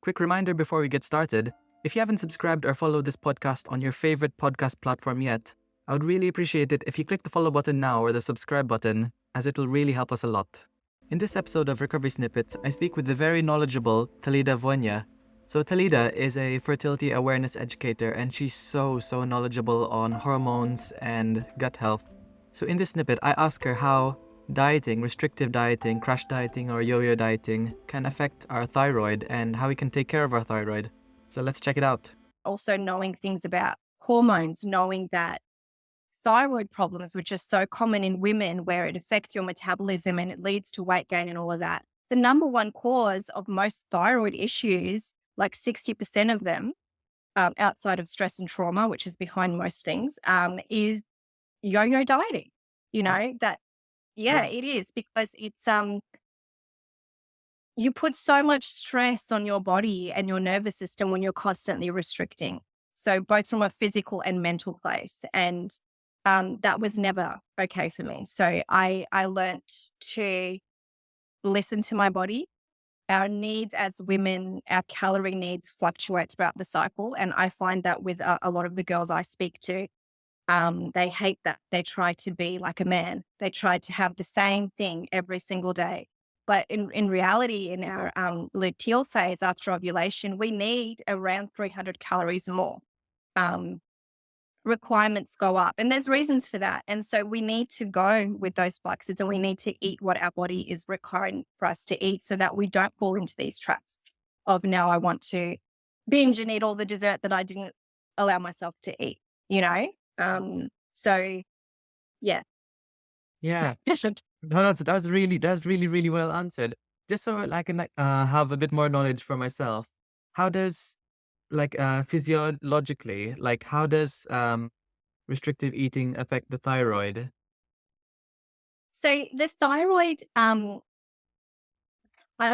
Quick reminder before we get started, if you haven't subscribed or followed this podcast on your favorite podcast platform yet, I would really appreciate it if you click the follow button now or the subscribe button, as it will really help us a lot. In this episode of Recovery Snippets, I speak with the very knowledgeable Talida Voinea. So Talida is a fertility awareness educator, and she's so knowledgeable on hormones and gut health. So in this snippet, I ask her how dieting, restrictive dieting, crash dieting, or yo-yo dieting can affect our thyroid and how we can take care of our thyroid. So let's check it out. Also knowing things about hormones, knowing that thyroid problems, which are so common in women where it affects your metabolism and it leads to weight gain and all of that. The number one cause of most thyroid issues, like 60% of them, outside of stress and trauma, which is behind most things, is yo-yo dieting. It is, because it's you put so much stress on your body and your nervous system when you're constantly restricting. So both from a physical and mental place. And that was never okay for me. So I learnt to listen to my body. Our needs as women, our calorie needs fluctuate throughout the cycle. And I find that with a lot of the girls I speak to, they hate that. They try to be like a man. They try to have the same thing every single day. But in reality, in our luteal phase after ovulation, we need around 300 calories more. Requirements go up, and there's reasons for that. And so we need to go with those fluxes, and we need to eat what our body is requiring for us to eat so that we don't fall into these traps of, now I want to binge and eat all the dessert that I didn't allow myself to eat, So yeah. Yeah. No, that's really well answered. Just so I can have a bit more knowledge for myself. How does physiologically, how does restrictive eating affect the thyroid? So the thyroid, I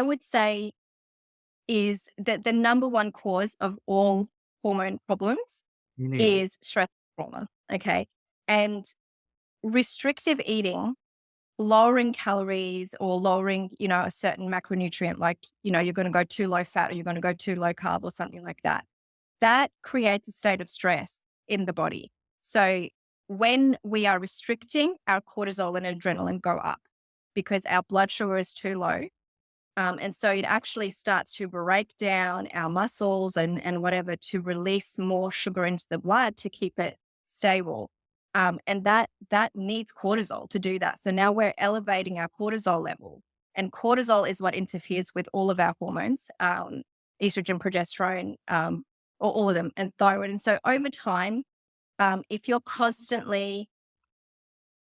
would say, is that the number one cause of all hormone problems is stress and trauma. Okay. And restrictive eating, lowering calories or lowering, a certain macronutrient, like, you're going to go too low fat or you're going to go too low carb or something like that, that creates a state of stress in the body. So when we are restricting, our cortisol and adrenaline go up because our blood sugar is too low. And so it actually starts to break down our muscles and whatever to release more sugar into the blood to keep it stable. And that needs cortisol to do that. So now we're elevating our cortisol level, and cortisol is what interferes with all of our hormones, estrogen, progesterone, or all of them, and thyroid. And so over time, if you're constantly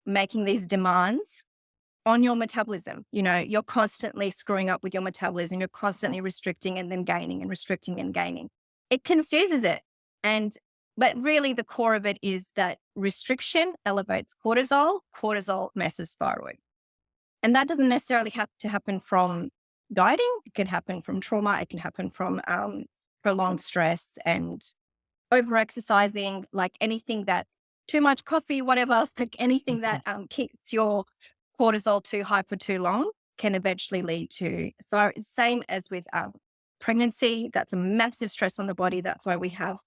making these demands on your metabolism, you're constantly screwing up with your metabolism, you're constantly restricting and then gaining and restricting and gaining. It confuses it. But really the core of it is that restriction elevates cortisol, cortisol messes thyroid. And that doesn't necessarily have to happen from dieting. It can happen from trauma. It can happen from prolonged stress and over-exercising, like anything that, too much coffee, whatever, like anything that keeps your cortisol too high for too long can eventually lead to thyroid. Same as with pregnancy. That's a massive stress on the body. That's why we have,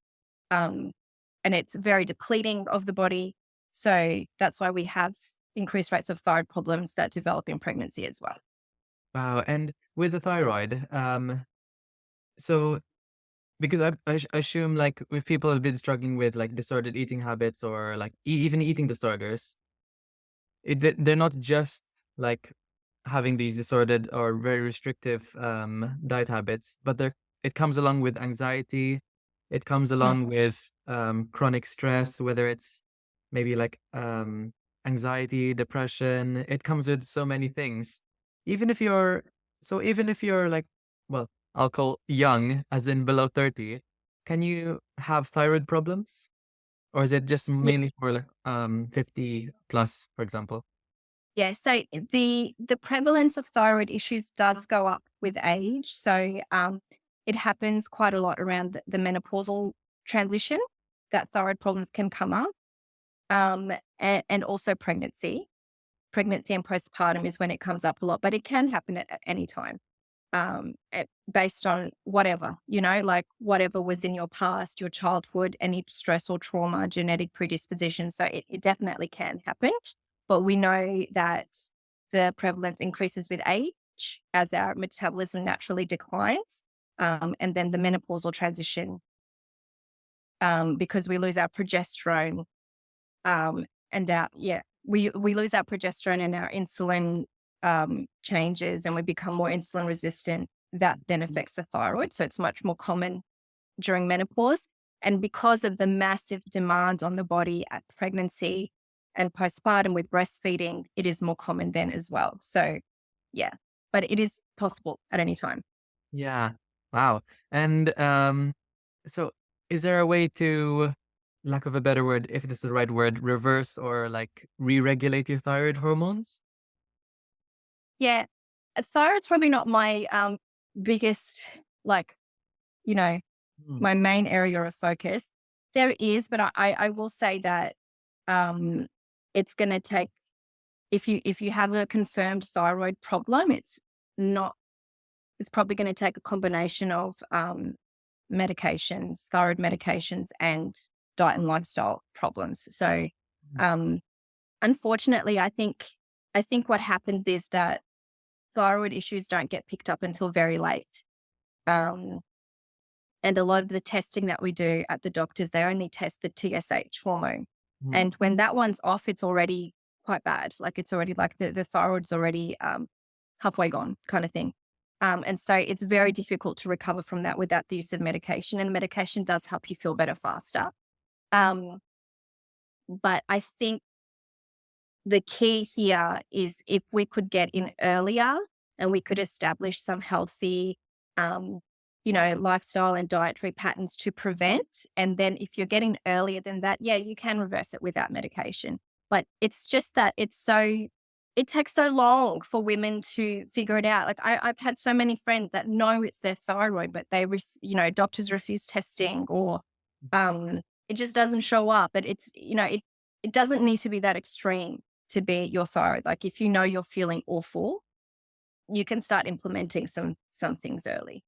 and it's very depleting of the body. So that's why we have increased rates of thyroid problems that develop in pregnancy as well. Wow. And with the thyroid, so because I assume if people have been struggling with disordered eating habits or even eating disorders, they're not just having these disordered or very restrictive diet habits, but it comes along with anxiety. It comes along with chronic stress, whether it's maybe anxiety, depression. It comes with so many things. Even if you're well, I'll call young, as in below 30, can you have thyroid problems? Or is it just mainly for 50 plus, for example? Yeah, so the prevalence of thyroid issues does go up with age. So it happens quite a lot around the menopausal transition, that thyroid problems can come up, and also pregnancy. Pregnancy and postpartum is when it comes up a lot, but it can happen at any time. based on whatever, like whatever was in your past, your childhood, any stress or trauma, genetic predisposition. So it definitely can happen. But we know that the prevalence increases with age as our metabolism naturally declines. And then the menopausal transition, because we lose our progesterone, and we lose our progesterone and our insulin changes, and we become more insulin resistant. That then affects the thyroid. So it's much more common during menopause. And because of the massive demands on the body at pregnancy and postpartum with breastfeeding, it is more common then as well. So yeah, but it is possible at any time. Yeah. Wow. And so is there a way to, lack of a better word, if this is the right word, reverse or like re-regulate your thyroid hormones? Yeah, thyroid's probably not my biggest, like, you know, Mm, my main area of focus. There is, but I will say that um, it's going to take, if you have a confirmed thyroid problem, not it's probably going to take a combination of medications, thyroid medications, and diet and lifestyle problems. So mm, um, unfortunately, I think what happens is that thyroid issues don't get picked up until very late. Um, and a lot of the testing that we do at the doctors, they only test the TSH hormone. mm. And when that one's off, it's already quite bad. Like it's already like the thyroid's already halfway gone kind of thing. And so it's very difficult to recover from that without the use of medication. And medication does help you feel better faster. Um, but I think the key here is if we could get in earlier and we could establish some healthy, um, lifestyle and dietary patterns to prevent. And then if you're getting earlier than that, yeah, you can reverse it without medication. But it's just that it takes so long for women to figure it out. Like I've had so many friends that know it's their thyroid, but doctors refuse testing, or it just doesn't show up. But it doesn't need to be that extreme to be your thyroid. Like if you know you're feeling awful, you can start implementing some things early.